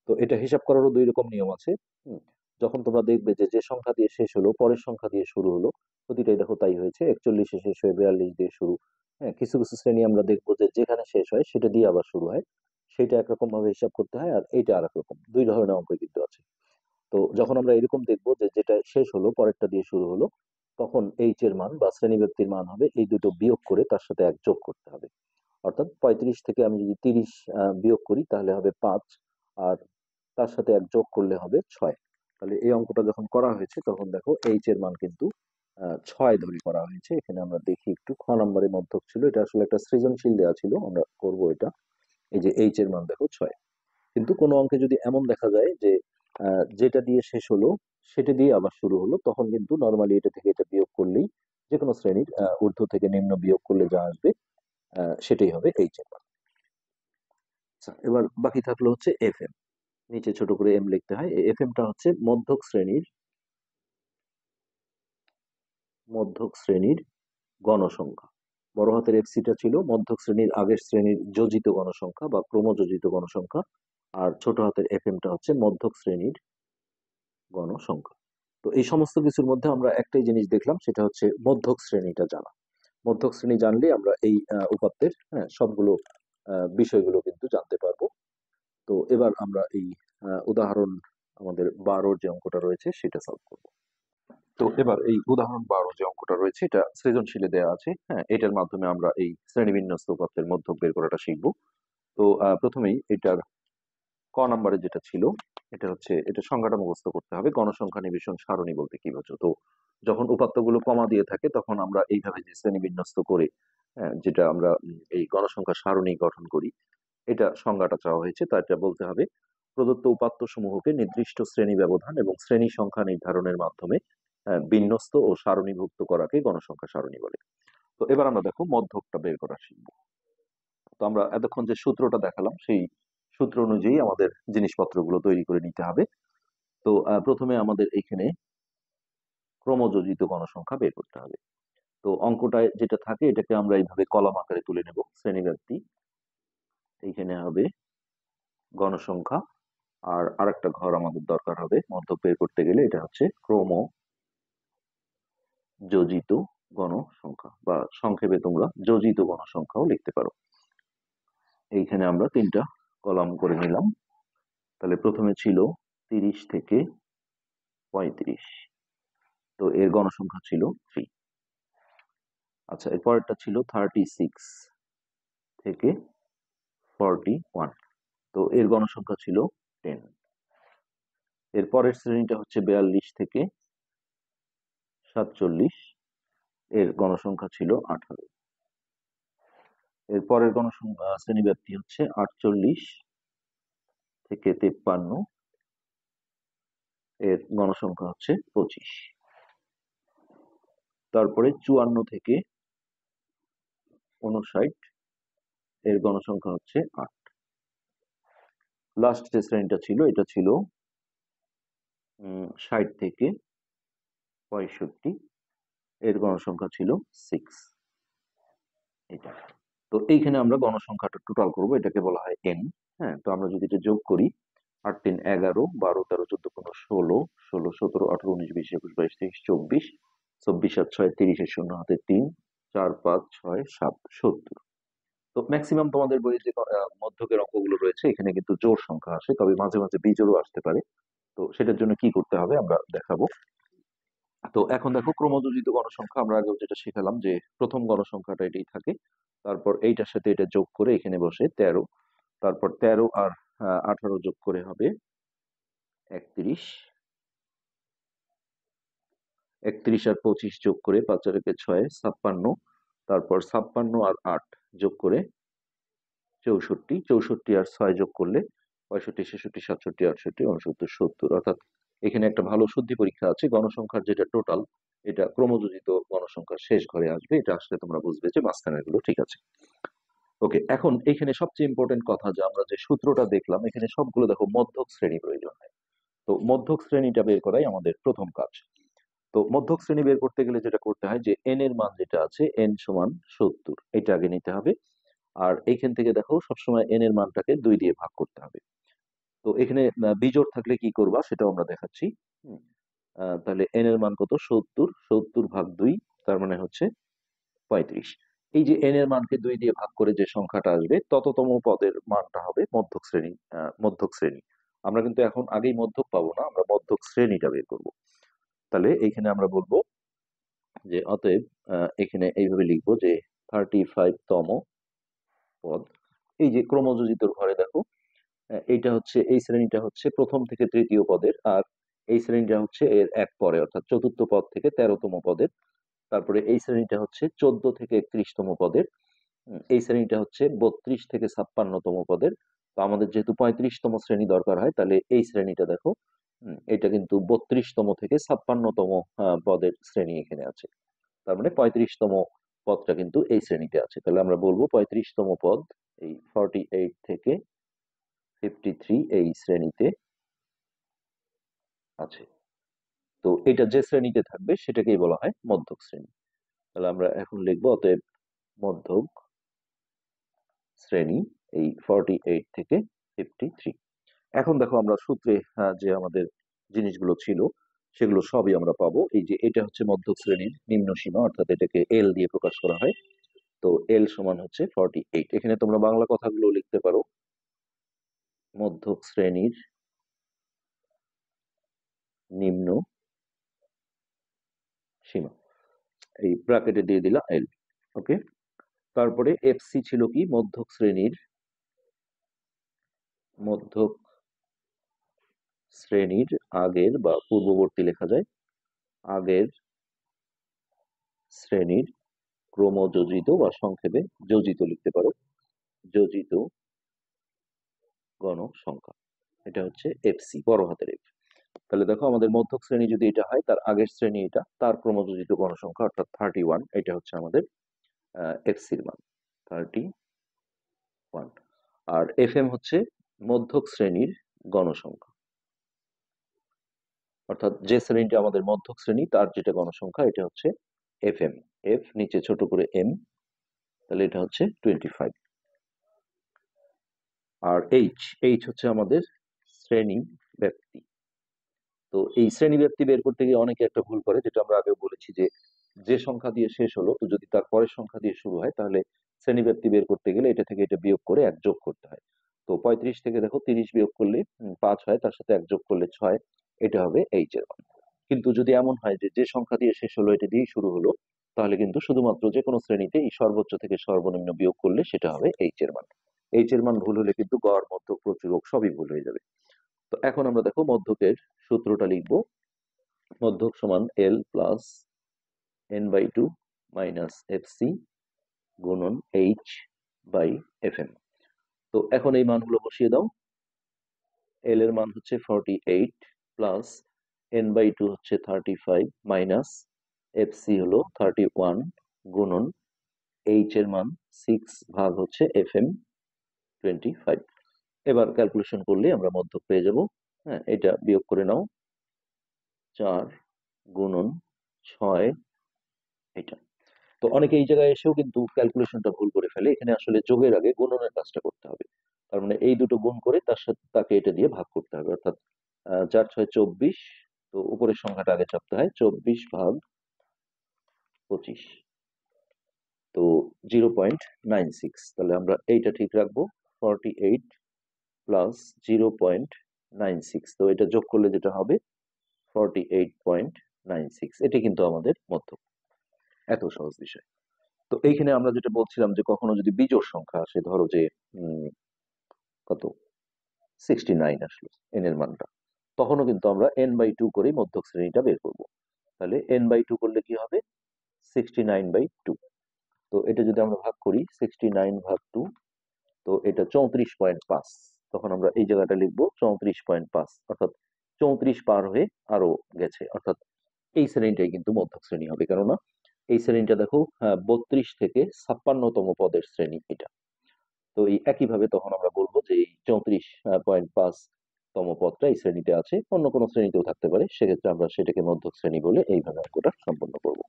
তো এটা হিসাব করারও 2 রকম নিয়ম আছে। হুম, যখন তোমরা দেখবে যে যে সংখ্যা দিয়ে শেষ হলো পরের সংখ্যা দিয়ে শুরু হলো, প্রতিটাই দেখো তাই হয়েছে, 41 শেষ হয়ে 42 দিয়ে শুরু। হ্যাঁ, কিছু কিছু শ্রেণী আমরা দেখবো যে যেখানে শেষ হয় সেটা দিয়ে আবার শুরু হয়, সেটা একরকম ভাবে হিসাব করতে হয়, আর এইটা আরেক রকম। 2 ধরনের অঙ্ক কিন্তু আছে। তো যখন আমরা এরকম দেখবো যে যেটা শেষ হলো পরেরটা দিয়ে শুরু হলো, তখন এইচ এর মান বা শ্রেণীব্যক্তির মান হবে এই দুটো বিয়োগ করে তার সাথে 1 যোগ করতে হবে। অর্থাৎ 35 থেকে আমি যদি 30 বিয়োগ করি তাহলে হবে 5, আর তার সাথে 1 যোগ করলে হবে 6। তাহলে এই অঙ্কটা যখন করা হয়েছে তখন দেখো এইচ এর মান কিন্তু 6 ধরে করা হয়েছে। এখানে আমরা দেখি একটু, খ নম্বরে মধ্যক ছিল, এটা আসলে একটা সৃজনশীল দেওয়া ছিল, আমরা করব এটা। এই যে এইচ এর মান দেখো 6। কিন্তু কোনো অঙ্কে যদি এমন দেখা যায় যে যেটা দিয়ে শেষ হলো সেটা দিয়ে আবার শুরু হলো, তখন কিন্তু নর্মালি এটা থেকে এটা বিয়োগ করলেই, যে কোনো শ্রেণীর ঊর্ধ্ব থেকে নিম্ন বিয়োগ করলে যা আসবে সেটাই হবে এইচ এর মান। আচ্ছা, এবার বাকি থাকলো হচ্ছে এফ এম। নিচে ছোট করে এম লিখতে হয়। এফ এমটা হচ্ছে মধ্যক শ্রেণীর গণসংখ্যা। বড় হাতের এফসিটা ছিল মধ্যক শ্রেণীর আগের শ্রেণীর যোজিত গণসংখ্যা বা ক্রমযোজিত গণসংখ্যা, আর ছোট হাতের এফ এমটা হচ্ছে মধ্যক শ্রেণীর গণসংখ্যা। তো এই সমস্ত কিছুর মধ্যে আমরা একটাই জিনিস দেখলাম, সেটা হচ্ছে মধ্যক শ্রেণীটা জানা। মধ্যক শ্রেণী জানলে আমরা এই উপাত্তের, হ্যাঁ, সবগুলো বিষয়গুলো কিন্তু জানতে পারবো। তো এবার আমরা এই উদাহরণ আমাদের 12 যে অঙ্কটা রয়েছে সেটা সলভ করব। তো এবার এই উদাহরণ 12 যে অঙ্কটা রয়েছে এটা সৃজনশীলে দেওয়া আছে। হ্যাঁ, এটার মাধ্যমে আমরা এই শ্রেণীবিন্যস্ত উপাত্তের মধ্যক বের করাটা শিখবো। তো প্রথমেই এটার ক নাম্বারে যেটা ছিল, এটা হচ্ছে, এটা সংজ্ঞাটা মুখস্থ করতে হবে, গণসংখ্যা নিবেশন সারণী বলতে কি বোঝো। তো যখন উপাত্তগুলো কমা দিয়ে থাকে তখন আমরা এইভাবে যে শ্রেণী বিন্যস্ত করে, হ্যাঁ, যেটা আমরা এই গণসংখ্যা সারণী গঠন করি, এটা সংজ্ঞাটা চাওয়া হয়েছে। তা এটা বলতে হবে, প্রদত্ত উপাত্ত সমূহকে নির্দিষ্ট শ্রেণী ব্যবধান এবং শ্রেণী সংখ্যা নির্ধারণের মাধ্যমে বিন্যস্ত ও সারণীভুক্ত করাকে গণসংখ্যা সারণী বলে। তো এবার আমরা দেখো মধ্যকটা বের করা শিখবো। তো আমরা এতক্ষণ যে সূত্রটা দেখালাম সেই সূত্র অনুযায়ী আমাদের জিনিসপত্রগুলো তৈরি করে নিতে হবে। তো প্রথমে আমাদের এখানে ক্রমযোজিত গণসংখ্যা বের করতে হবে। তো অঙ্কটায় যেটা থাকে এটাকে আমরা এইভাবে কলাম আকারে তুলে নেব। শ্রেণীব্যাপ্তি এইখানে হবে গণসংখ্যা, আর আরেকটা ঘর আমাদের দরকার হবে মধ্যক বের করতে গেলে, এটা হচ্ছে ক্রমযোজিত গণসংখ্যা, বা সংক্ষেপে তোমরা যোজিত গণসংখ্যাও লিখতে পারো। এইখানে আমরা 3টা কলাম করে নিলাম। তাহলে প্রথমে ছিল 30 থেকে 35, তো এর গণসংখ্যা ছিল 3। আচ্ছা, এর পরেরটা ছিল 36 থেকে 41, তো এর গণসংখ্যা ছিল 10। এর পরের শ্রেণীটা হচ্ছে 42 থেকে 47, এর গণসংখ্যা ছিল 18। এর পরের গণসংখ্যা শ্রেণী ব্যাপ্তি হচ্ছে 48 থেকে 53, এর গণসংখ্যা হচ্ছে 25। তারপরে 54 থেকে 59, এর গণসংখ্যা হচ্ছে 8। লাস্ট যে শ্রেণীটা ছিল এটা ছিল 60 থেকে 65, এর গণসংখ্যা ছিল 6। এটা, তো এইখানে আমরা গণসংখ্যাটা টোটাল করব, এটাকে বলা হয় এন। হ্যাঁ, তো আমরা যদি এটা যোগ করি, 8 3 11, 12 13 14 15 16, 16 17 18 19 20 21 22 23 24, 24 আর 6 30, এর শূন্য হাতে 3, 4 5 6 7 70। তো ম্যাক্সিমাম তোমাদের বইয়ে যে মধ্যকের অঙ্কগুলো রয়েছে এখানে কিন্তু জোড় সংখ্যা আসে, তবে মাঝে মাঝে বিজোড়ও আসতে পারে। তো সেটার জন্য কি করতে হবে আমরা দেখাবো। তো এখন দেখো ক্রমযোজিত গণসংখ্যা আমরা আগে যেটা শিখালাম যে প্রথম গণসংখ্যাটা এটাই থাকে, তারপর এইটার সাথে এটা যোগ করে এখানে বসে 13, তারপর 13 আর 18 যোগ করে হবে 31, 31 আর 25 যোগ করে 5 আর 6 56, তারপর 56 আর 8 যোগ করে 64, 64 আর 6 যোগ করলে 65 66 67 68 69 70, অর্থাৎ এখানে একটা ভালো শুদ্ধি পরীক্ষা আছে, গণসংখ্যার যেটা টোটাল এটা ক্রমযোজিত গণসংখ্যার শেষ ঘরে আসবে, এটা আসলে তোমরা বুঝবে যে মাঝখানের গুলো ঠিক আছে। ওকে, এখন এখানে সবচেয়ে ইম্পর্টেন্ট কথা যে আমরা যে সূত্রটা দেখলাম এখানে সবগুলো দেখো মধ্যক শ্রেণী প্রয়োজন হয়। তো মধ্যক শ্রেণীটা বের করাই আমাদের প্রথম কাজ। তো মধ্যক শ্রেণী বের করতে গেলে যেটা করতে হয় যে এন এর মান যেটা আছে এন সমান 70, এটা আগে নিতে হবে। আর এইখান থেকে দেখো সবসময় এন এর মানটাকে 2 দিয়ে ভাগ করতে হবে। তো এখানে বিজোড় থাকলে কি করবা সেটাও আমরা দেখাচ্ছি। হুম, তাহলে এন এর মান কত? 70, 70 ভাগ 2, তার মানে হচ্ছে 35। এই যে এন এর মানকে 2 দিয়ে ভাগ করে যে সংখ্যাটা আসবে তততম পদের মানটা হবে মধ্যক শ্রেণী। মধ্যক শ্রেণী আমরা কিন্তু এখন আগেই মধ্যক পাবো না, আমরা মধ্যক শ্রেণীটা বের করব। তাহলে এইখানে আমরা বলবো যে অতএব এখানে এইভাবে লিখবো যে 35তম পদ। এই যে ক্রমযোজিতর ঘরে দেখো এইটা হচ্ছে, এই শ্রেণীটা হচ্ছে প্রথম থেকে তৃতীয় পদের, আর এই শ্রেণীটা হচ্ছে এর এক পরে অর্থাৎ চতুর্থ পদ থেকে 13তম পদের। তারপরে এই শ্রেণীটা হচ্ছে 14 থেকে 31তম পদের। এই শ্রেণীটা হচ্ছে 32 থেকে 56তম পদের। তো আমাদের যেহেতু 35তম শ্রেণী দরকার হয়, তাহলে এই শ্রেণীটা দেখো এটা কিন্তু 32তম থেকে 56তম পদের শ্রেণী এখানে আছে। তার মানে 35তম পদটা কিন্তু এই শ্রেণীতে আছে। তাহলে আমরা বলবো 35তম পদ এই 48 থেকে 53 এই শ্রেণীতে আছে। তো এটা যে শ্রেণীতে থাকবে সেটাকেই বলা হয় মধ্যক শ্রেণী। তাহলে আমরা এখন লিখবো অতএব মধ্যক শ্রেণী এই 48 থেকে 53। এখন দেখো আমরা সূত্রে যে আমাদের জিনিসগুলো ছিল সেগুলো সবই আমরা পাবো। এই যে এটা হচ্ছে মধ্যক শ্রেণীর নিম্ন সীমা, অর্থাৎ এটাকে এল দিয়ে প্রকাশ করা হয়। তো এল সমান হচ্ছে 48। এখানে তোমরা বাংলা কথাগুলো লিখতে পারো, মধ্যক শ্রেণীর নিম্ন সীমা, এই ব্র্যাকেটে দিয়ে দিলা এল। ওকে, তারপরে এফসি ছিল কি? মধ্যক শ্রেণীর, মধ্যক শ্রেণীর আগের বা পূর্ববর্তী লেখা যায়, আগের শ্রেণীর ক্রমযোজিত বা সংক্ষেপে যোজিত লিখতে পারো, যোজিত গণসংখ্যা। এটা হচ্ছে এফসি, বড় হাতের এফ। তাহলে দেখো আমাদের মধ্যক শ্রেণী যদি এটা হয়, তার আগের শ্রেণী এটা, তার ক্রমযোজিত গণসংখ্যা অর্থাৎ 31, এটা হচ্ছে আমাদের এফসির মান 31। আর এফ এম হচ্ছে মধ্যক শ্রেণীর গণসংখ্যা, অর্থাৎ যে শ্রেণীটা আমাদের মধ্যক শ্রেণী তার যেটা গণসংখ্যা এটা হচ্ছে এফ এম। এফ নিচে ছোট করে এম, তাহলে এটা হচ্ছে 25। আর এইচ, এইচ হচ্ছে আমাদের শ্রেণী ব্যাপ্তি। তো এই শ্রেণী ব্যাপ্তি বের করতে গিয়ে অনেকে একটা ভুল করে, যেটা আমরা আগে বলেছি যে যে সংখ্যা দিয়ে শেষ হলো, তো যদি তার পরের সংখ্যা দিয়ে শুরু হয় তাহলে শ্রেণী ব্যাপ্তি বের করতে গেলে এটা থেকে এটা বিয়োগ করে এক যোগ করতে হয়। তো 35 থেকে দেখো 30 বিয়োগ করলে 5 হয়, তার সাথে এক যোগ করলে 6, এটা হবে এইচ এর মান। কিন্তু যদি এমন হয় যে যে সংখ্যা দিয়ে শেষ হলো এটা দিয়েই শুরু হলো, তাহলে কিন্তু শুধুমাত্র যে কোনো শ্রেণীতে এই সর্বোচ্চ থেকে সর্বনিম্ন বিয়োগ করলে সেটা হবে এইচ এর মান। এইচ এর মান ভুল হলে কিন্তু গড়, মধ্যক, প্রচুরক সবই ভুল হয়ে যাবে। তো এখন আমরা দেখো মধ্যকের সূত্রটা লিখবো। মধ্যক সমান এল প্লাস n/2 মাইনাস এফসি গুণন এইচ বাই এফ এম। তো এখন এই মানগুলো বসিয়ে দাও। এল এর মান হচ্ছে 48 প্লাস n/2 হচ্ছে 35 মাইনাস এফসি হলো 31 গুণন এইচ এর মান 6 ভাগ হচ্ছে এফ এম 25। এবার ক্যালকুলেশন করলে আমরা মধ্যক পেয়ে যাব। হ্যাঁ, এটা বিয়োগ করে নাও, 4 গুণন 6 এটা। তো অনেকে এই জায়গায় এসেও কিন্তু ক্যালকুলেশনটা ভুল করে ফেলে, এখানে আসলে যোগের আগে গুণনের কাজটা করতে হবে। তার মানে এই দুটো গুণ করে তার সাথে তাকে এটা দিয়ে ভাগ করতে হবে, অর্থাৎ 4 6 24। তো উপরের সংখ্যাটা আগে চাপতে হয়, 24 ভাগ 25। তো 0.96, তাহলে আমরা এইটা ঠিক রাখবো, 48 প্লাস 0.96। তো এটা যোগ করলে যেটা হবে 48.96, এটা কিন্তু আমাদের মধ্যক। এত সহজ বিষয়। তো এইখানে আমরা যেটা বলছিলাম যে কখনো যদি বিজোড় সংখ্যা আসে, ধরো যে কত 69 আসলো এন এর মানটা, তখনও কিন্তু আমরা n/2 করেই মধ্যক শ্রেণীটা বের করব। তাহলে n/2 করলে কি হবে? 69/2। তো এটা যদি আমরা ভাগ করি 69 ভাগ 2, তো এটা 34.5। তখন আমরা এই জায়গাটা লিখবো 34.5, অর্থাৎ 34 পার হয়ে আরো গেছে, অর্থাৎ এই শ্রেণীটাই কিন্তু মধ্যক শ্রেণী হবে, কেননা এই শ্রেণীটা দেখো 32 থেকে 56তম পদের শ্রেণী এটা। তো এই একইভাবে তখন আমরা বলবো যে এই 34.5 তম পদটা এই শ্রেণীতে আছে, অন্য কোনো শ্রেণীতেও থাকতে পারে, সেক্ষেত্রে আমরা সেটাকে মধ্যক শ্রেণী বলে এইভাবে অঙ্কটা সম্পন্ন করব।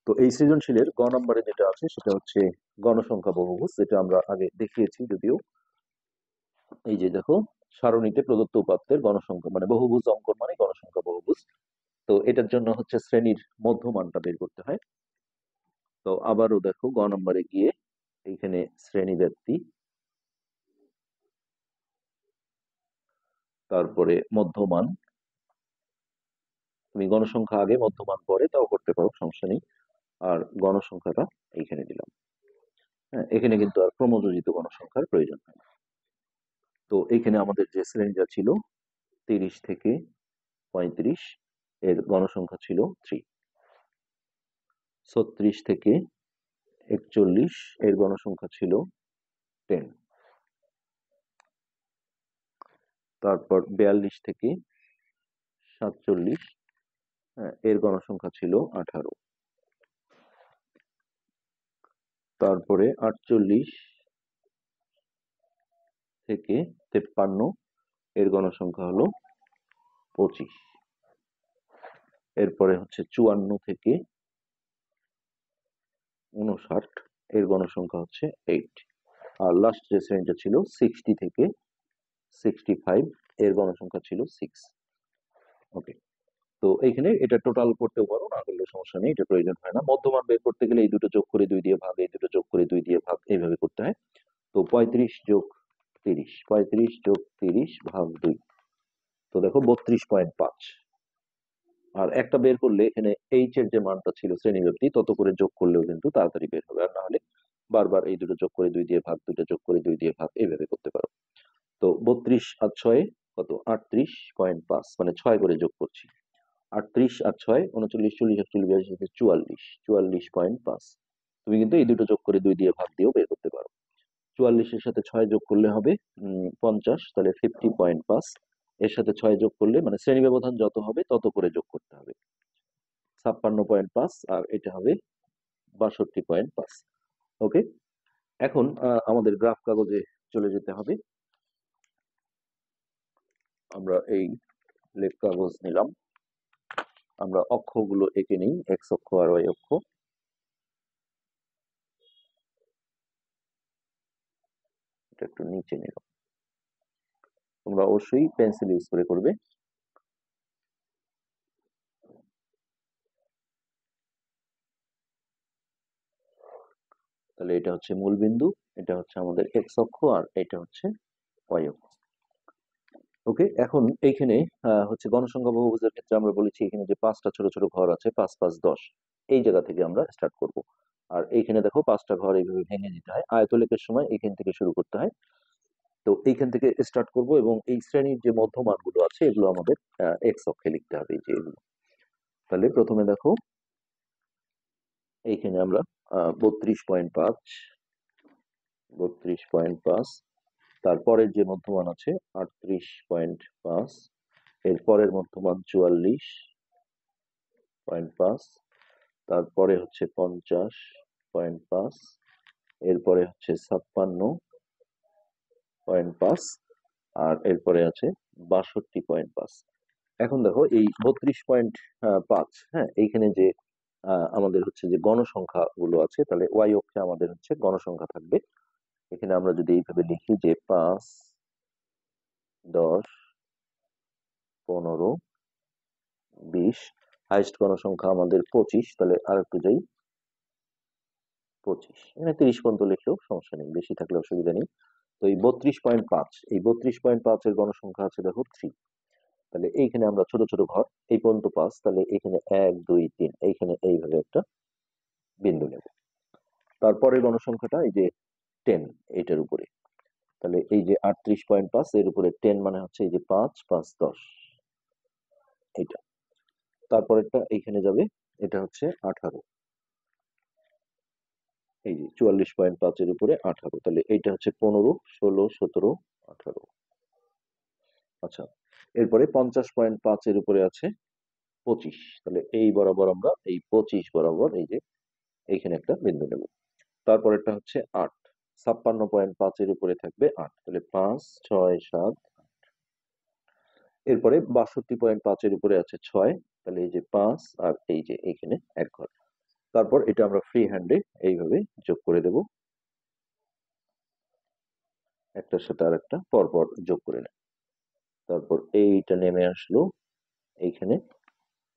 তো এই সৃজনশীলের গ নম্বরে যেটা আছে সেটা হচ্ছে গণসংখ্যা বহুভুজ, যেটা আমরা আগে দেখিয়েছি যদিও। এই যে দেখো, সারণীতে প্রদত্ত উপাত্তের গণসংখ্যা মানে বহুভুজ অঙ্কন মানে গণসংখ্যা বহুভুজ। তো এটার জন্য হচ্ছে শ্রেণীর মধ্যমানটা বের করতে হয়। তো আবারও দেখো গ নম্বরে গিয়ে এইখানে শ্রেণী ব্যক্তি, তারপরে মধ্যমান, তুমি গণসংখ্যা আগে মধ্যমান পরে তাও করতে পারো, সমস্যা নেই। আর গণসংখ্যাটা এইখানে দিলাম। হ্যাঁ, এখানে কিন্তু আর ক্রমযোজিত গণসংখ্যার প্রয়োজন হয় না। তো এইখানে আমাদের যে শ্রেণীটা ছিল 30 থেকে 35 এর গণসংখ্যা ছিল 3। 36 থেকে 41 এর গণসংখ্যা ছিল 10। তারপর 42 থেকে 47 এর গণসংখ্যা ছিল 18। তারপরে 48 থেকে 53 এর গণসংখ্যা হলো 25। এরপরে হচ্ছে 54 থেকে 59 এর গণসংখ্যা হচ্ছে 8। আর লাস্ট যে শ্রেণীটা ছিল 60 থেকে 65 এর গণসংখ্যা ছিল 6। ওকে, তো এইখানে এটা টোটাল করতেও পারো, না করলে সমস্যা নেই, এটা প্রয়োজন হয় না। মধ্যমান বের করতে গেলে এই দুটো যোগ করে 2 দিয়ে ভাগ, এই দুটো যোগ করে 2 দিয়ে ভাগ, এইভাবে করতে হয়। তো 35 যোগ 30, 35 যোগ 30 ভাগ 2, তো দেখো 32.5। আর একটা বের করলে এখানে এইচ এর যে মানটা ছিল শ্রেণীব্যাপ্তি তত করে যোগ করলেও কিন্তু তাড়াতাড়ি বের হবে, আর না হলে বারবার এই দুটো যোগ করে 2 দিয়ে ভাগ, দুটো যোগ করে 2 দিয়ে ভাগ, এইভাবে করতে পারো। তো 32 আর 6 কত, 38.5, মানে 6 করে যোগ করছি। 38 আর 6 39, 40, 41, 42, 44, 44.5। তুমি কিন্তু এই দুটো যোগ করে 2 দিয়ে ভাগ দিয়েও বের করতে পারো। 44 এর সাথে 6 যোগ করলে হবে 50, তাহলে 50.5। এর সাথে 6 যোগ করলে মানে শ্রেণী ব্যবধান যত হবে তত করে যোগ করতে হবে, 56.5, আর এটা হবে 62.5। ওকে, এখন আমাদের গ্রাফ কাগজে চলে যেতে হবে। আমরা এই লেখ কাগজ নিলাম, আমরা অক্ষগুলো এঁকে নিই, এক্স অক্ষ আর ওয়াই অক্ষ। এটা একটু নিচে নিলাম, তোমরা অবশ্যই পেন্সিল ইউজ করে করবে। তাহলে এটা হচ্ছে মূল বিন্দু, এটা হচ্ছে আমাদের এক্স অক্ষ, আর এটা হচ্ছে ওয়াই অক্ষ। ওকে, এখন এইখানে হচ্ছে গণসংখ্যা বহুভুজের ক্ষেত্রে আমরা বলেছি এখানে যে 5টা ছোট ছোট ঘর আছে, 5 5 10, এই জায়গা থেকে আমরা স্টার্ট করব। আর এইখানে দেখো 5টা ঘর এইভাবে ভেঙে দিতে হয়, আয়তলেখের সময় এখান থেকে শুরু করতে হয়। তো এইখান থেকে স্টার্ট করব, এবং এই শ্রেণীর যে মধ্যমানগুলো আছে এগুলো আমাদের এক্স অক্ষে লিখতে হবে, এই যে এগুলো। তাহলে প্রথমে দেখো এইখানে আমরা 32.5, 32.5, তারপরের যে মধ্যমান আছে 38.5, এর পরের মধ্যমান 44.5, তারপরে হচ্ছে 50.5, এরপরে হচ্ছে 56.5, আর এরপরে আছে 62.5। এখন দেখো এই 32.5, হ্যাঁ, এইখানে যে আমাদের হচ্ছে যে গণসংখ্যা গুলো আছে, তাহলে ওয়াই অক্ষে আমাদের হচ্ছে গণসংখ্যা থাকবে। এখানে আমরা যদি এইভাবে লিখি যে 5, 10, 15, 20, হাইস্ট গণসংখ্যা আমাদের 25, তাহলে আর একটু যাই 25, এখানে 30 পর্যন্ত লিখলেও সমস্যা নেই, বেশি থাকলে অসুবিধা নেই। তো এই 32.5, এই 32.5 এর গণসংখ্যা আছে দেখো 3। তাহলে এইখানে আমরা ছোট ছোট ঘর, এই পর্যন্ত 5, তাহলে এখানে 1 2 3, এইখানে এইভাবে একটা বিন্দু নেব। তারপরে গণসংখ্যাটা এই যে 10, এইটার উপরে, তাহলে এই যে 38.5 এর উপরে 10 মানে হচ্ছে এই যে 5 5 10, এইটা। তারপরেরটা এইখানে যাবে, এটা হচ্ছে 18, এই যে 44.5 এর উপরে 18, তাহলে এইটা হচ্ছে 15 16 17 18। আচ্ছা, এরপরে 50.5 এর উপরে আছে 25, তাহলে এই বরাবর আমরা এই 25 বরাবর এই যে এইখানে একটা বিন্দু নেব। তারপরেরটা হচ্ছে 8, 56.5 এর উপরে থাকবে 8, তাহলে 5, 6, 7। এরপরে 62.5 এর উপরে আছে 6, তাহলে এই যে 5 আর এই যে এইখানে এক ঘর। তারপর এটা আমরা ফ্রি হ্যান্ডে এইভাবে যোগ করে দেব, একটার সাথে আর একটা পরপর যোগ করে নেব। তারপর এইটা নেমে আসলো এইখানে,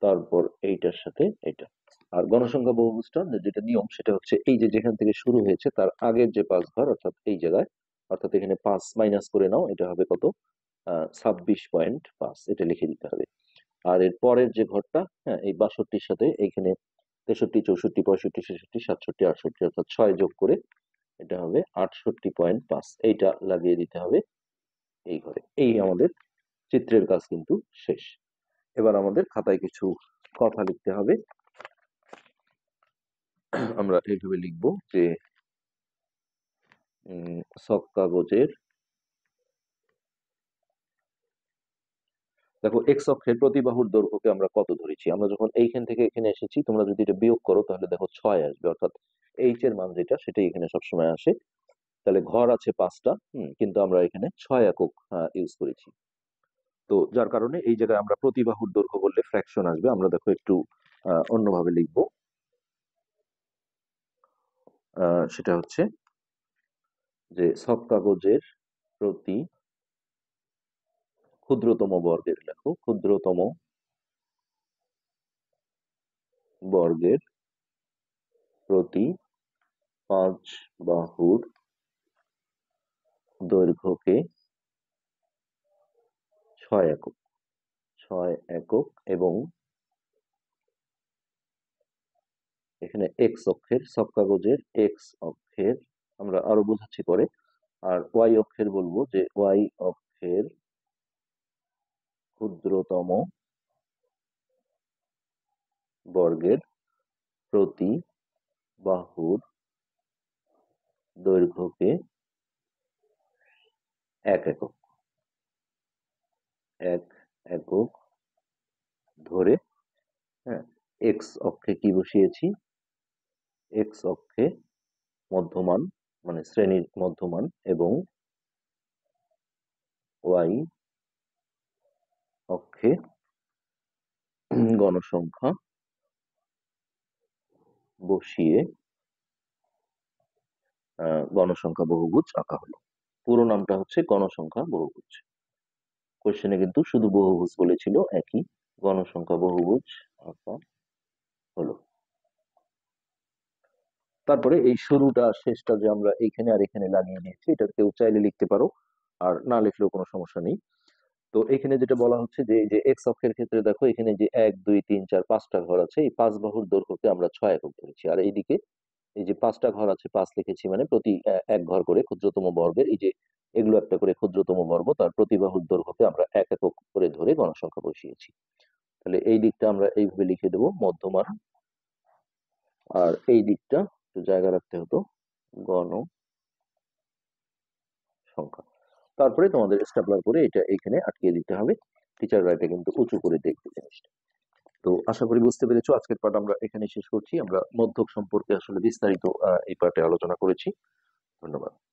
তারপর এইটার সাথে এটা। আর গণসংখ্যা বহুভুজটা যেটা নিয়ম সেটা হচ্ছে এই যে যেখান থেকে শুরু হয়েছে তার আগের যে 5 ঘর অর্থাৎ এই জায়গায়, অর্থাৎ এখানে 5 মাইনাস করে নাও, এটা হবে কত, 26.5, এটা লিখে দিতে হবে। আর এর পরের যে ঘরটা, হ্যাঁ, এই 62-র সাথে এইখানে 63, 64, 65, 66, 67, 68 অর্থাৎ 6 যোগ করে এটা হবে 68.5, এইটা লাগিয়ে দিতে হবে এই ঘরে। এই আমাদের চিত্রের কাজ কিন্তু শেষ। এবার আমাদের খাতায় কিছু কথা লিখতে হবে। আমরা এইভাবে লিখব যে সব কাগজের, দেখো এক্স অক্ষের প্রতি বাহুর দৈর্ঘ্যকে আমরা কত ধরেছি। আমরা যখন এইখান থেকে এখানে এসেছি, তোমরা যদি এটা বিয়োগ করো তাহলে দেখো 6 আসবে, অর্থাৎ এইচ এর মান যেটা সেটাই এখানে সবসময় আসে। তাহলে ঘর আছে 5টা, কিন্তু আমরা এখানে 6 একক ইউজ করেছি। তো যার কারণে এই জায়গায় আমরা প্রতি বাহুর দৈর্ঘ্য বললে ফ্র্যাকশন আসবে। আমরা দেখো একটু অন্যভাবে লিখবো, সেটা হচ্ছে যে সব কাগজের প্রতি ক্ষুদ্রতম বর্গের, লেখো ক্ষুদ্রতম বর্গের প্রতি 5 বাহুর দৈর্ঘ্যকে 6 একক, 6 একক, এবং এখানে এক্স অক্ষের, সব কাগজের এক্স অক্ষের আমরা আরো বোঝাচ্ছি পরে। আর ওয়াই অক্ষের বলবো যে ওয়াই অক্ষের ক্ষুদ্রতম বর্গের প্রতি বাহুর দৈর্ঘ্যকে 1 একক, 1 একক ধরে, হ্যাঁ, এক্স অক্ষে কি বসিয়েছি, এক্স অক্ষে মধ্যমান মানে শ্রেণীর মধ্যমান, এবং ওয়াই অক্ষে গণসংখ্যা বসিয়ে গণসংখ্যা বহুভুজ আঁকা হলো। পুরো নামটা হচ্ছে গণসংখ্যা বহুভুজ। কোশ্চেনে কিন্তু শুধু বহুভুজ বলেছিল, একই গণসংখ্যা বহুভুজ আঁকা হলো। তারপরে এই শুরুটা শেষটা যে আমরা এইখানে আর এখানে লাগিয়ে দিয়েছি, এটা কেউ চাইলে লিখতে পারো, আর না লিখলেও কোনো সমস্যা নেই। তো এখানে যেটা বলা হচ্ছে যে এই যে এক্স অক্ষের ক্ষেত্রে দেখো এখানে যে 1, 2, 3, 4, 5টা ঘর আছে, এই 5 বাহুর দৈর্ঘ্যকে আমরা 6 একক ধরেছি। আর এইদিকে এই যে 5টা ঘর আছে, 5 লিখেছি মানে প্রতি এক ঘর করে ক্ষুদ্রতম বর্গের, এই যে এগুলো একটা করে ক্ষুদ্রতম বর্গ, তার প্রতি বাহুর দৈর্ঘ্যকে আমরা 1 একক করে ধরে গণসংখ্যা বসিয়েছি। তাহলে এই দিকটা আমরা এইভাবে লিখে দেবো মধ্যমান, আর এই দিকটা একটু জায়গা রাখতে হতো গণ সংখ্যা। তারপরে তোমাদের স্টেপলার করে এটা এখানে আটকিয়ে দিতে হবে। টিচাররা এটা কিন্তু উঁচু করে দেখবে জিনিসটা। তো আশা করি বুঝতে পেরেছো। আজকের পাঠ আমরা এখানে শেষ করছি। আমরা মধ্যক সম্পর্কে আসলে বিস্তারিত এই পাঠে আলোচনা করেছি। ধন্যবাদ।